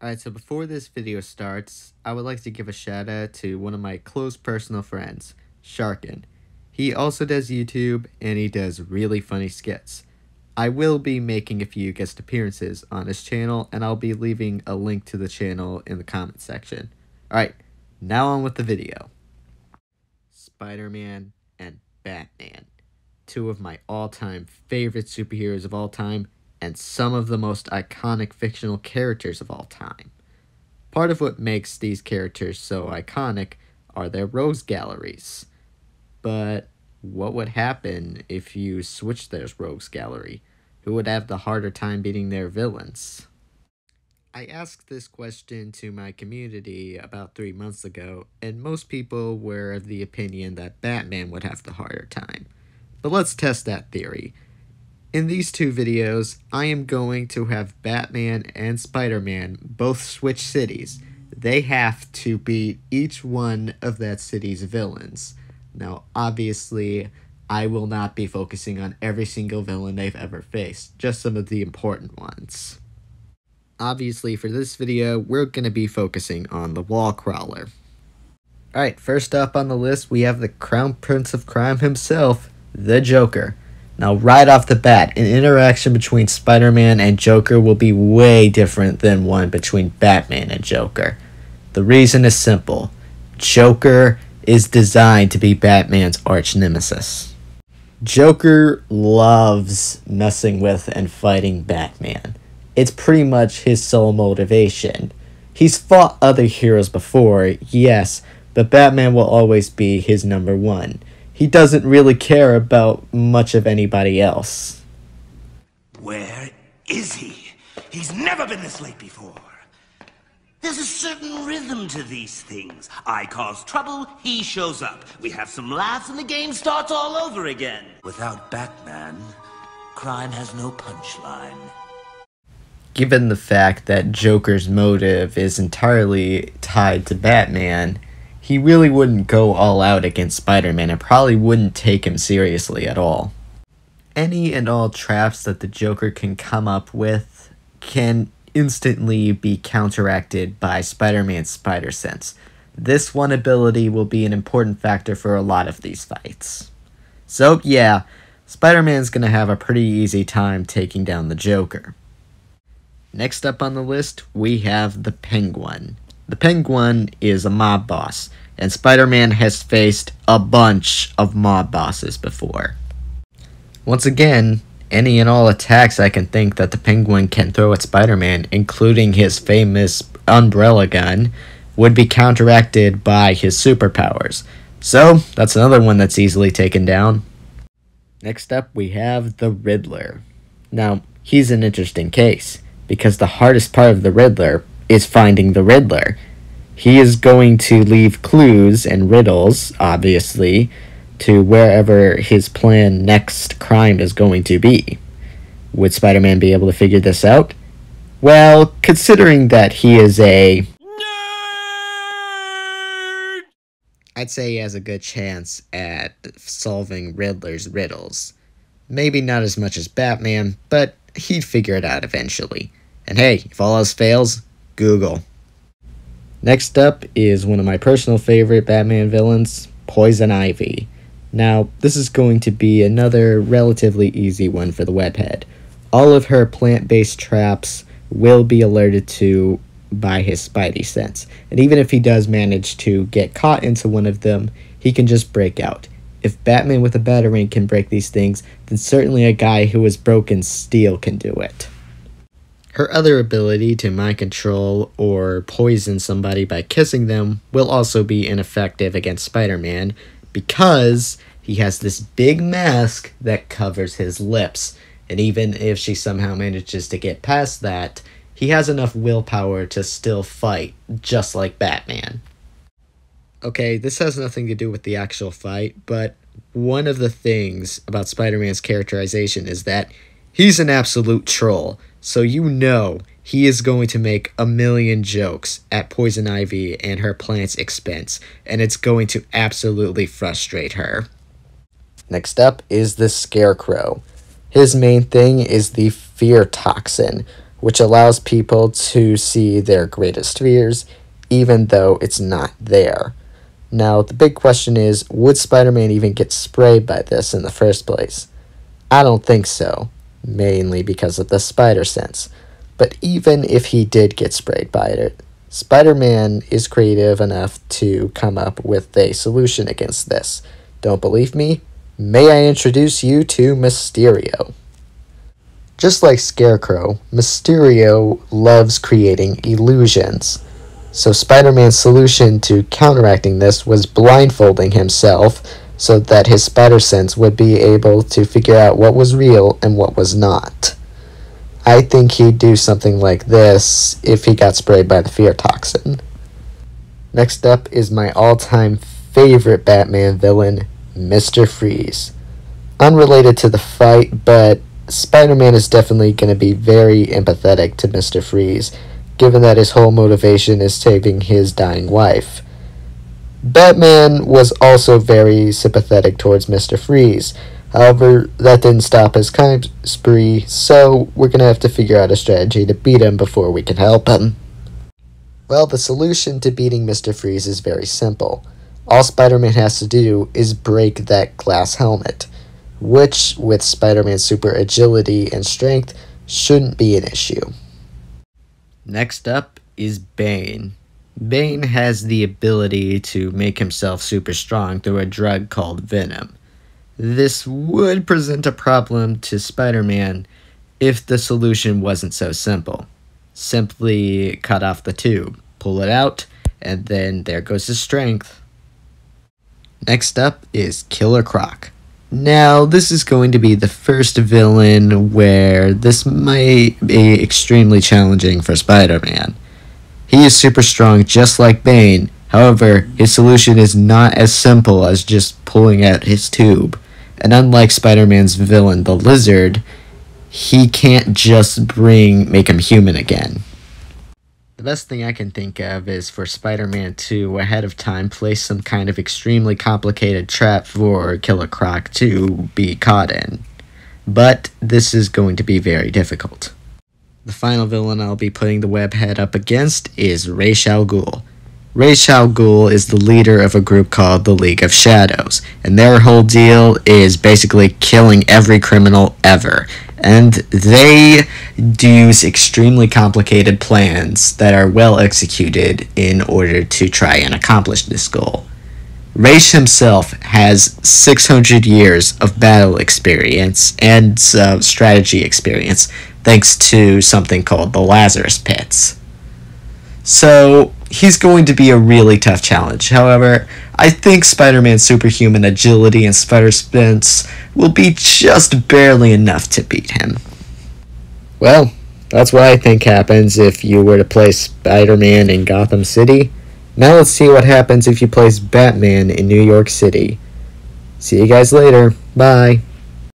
Alright, so before this video starts, I would like to give a shout out to one of my close personal friends, Sharkin. He also does YouTube, and he does really funny skits. I will be making a few guest appearances on his channel, and I'll be leaving a link to the channel in the comment section. Alright, now on with the video. Spider-Man and Batman. Two of my all-time favorite superheroes of all time, and some of the most iconic fictional characters of all time. Part of what makes these characters so iconic are their rogues galleries. But what would happen if you switched their rogues gallery? Who would have the harder time beating their villains? I asked this question to my community about 3 months ago, and most people were of the opinion that Batman would have the harder time. But let's test that theory. In these two videos, I am going to have Batman and Spider-Man both switch cities. They have to beat each one of that city's villains. Now, obviously, I will not be focusing on every single villain they've ever faced, just some of the important ones. Obviously, for this video, we're going to be focusing on the Wall Crawler. Alright, first up on the list, we have the Crown Prince of Crime himself, the Joker. Now, right off the bat, an interaction between Spider-Man and Joker will be way different than one between Batman and Joker. The reason is simple. Joker is designed to be Batman's arch nemesis. Joker loves messing with and fighting Batman. It's pretty much his sole motivation. He's fought other heroes before, yes, but Batman will always be his number one. He doesn't really care about much of anybody else. Where is he? He's never been this late before. There's a certain rhythm to these things. I cause trouble, he shows up. We have some laughs and the game starts all over again. Without Batman, crime has no punchline. Given the fact that Joker's motive is entirely tied to Batman, he really wouldn't go all out against Spider-Man and probably wouldn't take him seriously at all. Any and all traps that the Joker can come up with can instantly be counteracted by Spider-Man's spider sense. This one ability will be an important factor for a lot of these fights. So yeah, Spider-Man's gonna have a pretty easy time taking down the Joker. Next up on the list, we have the Penguin. The Penguin is a mob boss, and Spider-Man has faced a bunch of mob bosses before. Once again, any and all attacks I can think that the Penguin can throw at Spider-Man, including his famous umbrella gun, would be counteracted by his superpowers. So, that's another one that's easily taken down. Next up, we have the Riddler. Now, he's an interesting case, because the hardest part of the Riddler is finding the Riddler. He is going to leave clues and riddles, obviously, to wherever his planned next crime is going to be. Would Spider-Man be able to figure this out? Well, considering that he is a nerd, I'd say he has a good chance at solving Riddler's riddles. Maybe not as much as Batman, but he'd figure it out eventually. And hey, if all else fails, Google. Next up is one of my personal favorite Batman villains, Poison Ivy. Now, this is going to be another relatively easy one for the webhead. All of her plant-based traps will be alerted to by his spidey sense, and even if he does manage to get caught into one of them, he can just break out. If Batman with a Batarang can break these things, then certainly a guy who has broken steel can do it. Her other ability to mind control or poison somebody by kissing them will also be ineffective against Spider-Man because he has this big mask that covers his lips, and even if she somehow manages to get past that, he has enough willpower to still fight, just like Batman. Okay, this has nothing to do with the actual fight, but one of the things about Spider-Man's characterization is that he's an absolute troll. So you know he is going to make a million jokes at Poison Ivy and her plant's expense, and it's going to absolutely frustrate her. Next up is the Scarecrow. His main thing is the fear toxin, which allows people to see their greatest fears, even though it's not there. Now, the big question is, would Spider-Man even get sprayed by this in the first place? I don't think so, mainly because of the spider sense. But even if he did get sprayed by it, Spider-Man is creative enough to come up with a solution against this. Don't believe me? May I introduce you to Mysterio? Just like Scarecrow, Mysterio loves creating illusions. So Spider-Man's solution to counteracting this was blindfolding himself so that his spider sense would be able to figure out what was real and what was not. I think he'd do something like this if he got sprayed by the fear toxin. Next up is my all-time favorite Batman villain, Mr. Freeze. Unrelated to the fight, but Spider-Man is definitely going to be very empathetic to Mr. Freeze, given that his whole motivation is saving his dying wife. Batman was also very sympathetic towards Mr. Freeze. However, that didn't stop his crime spree, so we're going to have to figure out a strategy to beat him before we can help him. Well, the solution to beating Mr. Freeze is very simple. All Spider-Man has to do is break that glass helmet, which, with Spider-Man's super agility and strength, shouldn't be an issue. Next up is Bane. Bane has the ability to make himself super strong through a drug called Venom. This would present a problem to Spider-Man if the solution wasn't so simple. Simply cut off the tube, pull it out, and then there goes his strength. Next up is Killer Croc. Now, this is going to be the first villain where this might be extremely challenging for Spider-Man. He is super strong just like Bane, however, his solution is not as simple as just pulling out his tube. And unlike Spider-Man's villain, the Lizard, he can't just make him human again. The best thing I can think of is for Spider-Man to, ahead of time, place some kind of extremely complicated trap for Killer Croc to be caught in. But this is going to be very difficult. The final villain I'll be putting the webhead up against is Ra's al Ghul. Ra's al Ghul is the leader of a group called the League of Shadows, and their whole deal is basically killing every criminal ever. And they use extremely complicated plans that are well executed in order to try and accomplish this goal. Ra's himself has 600 years of battle experience and strategy experience, thanks to something called the Lazarus Pits. So, he's going to be a really tough challenge. However, I think Spider-Man's superhuman agility and spider sense will be just barely enough to beat him. Well, that's what I think happens if you were to play Spider-Man in Gotham City. Now let's see what happens if you place Batman in New York City. See you guys later. Bye.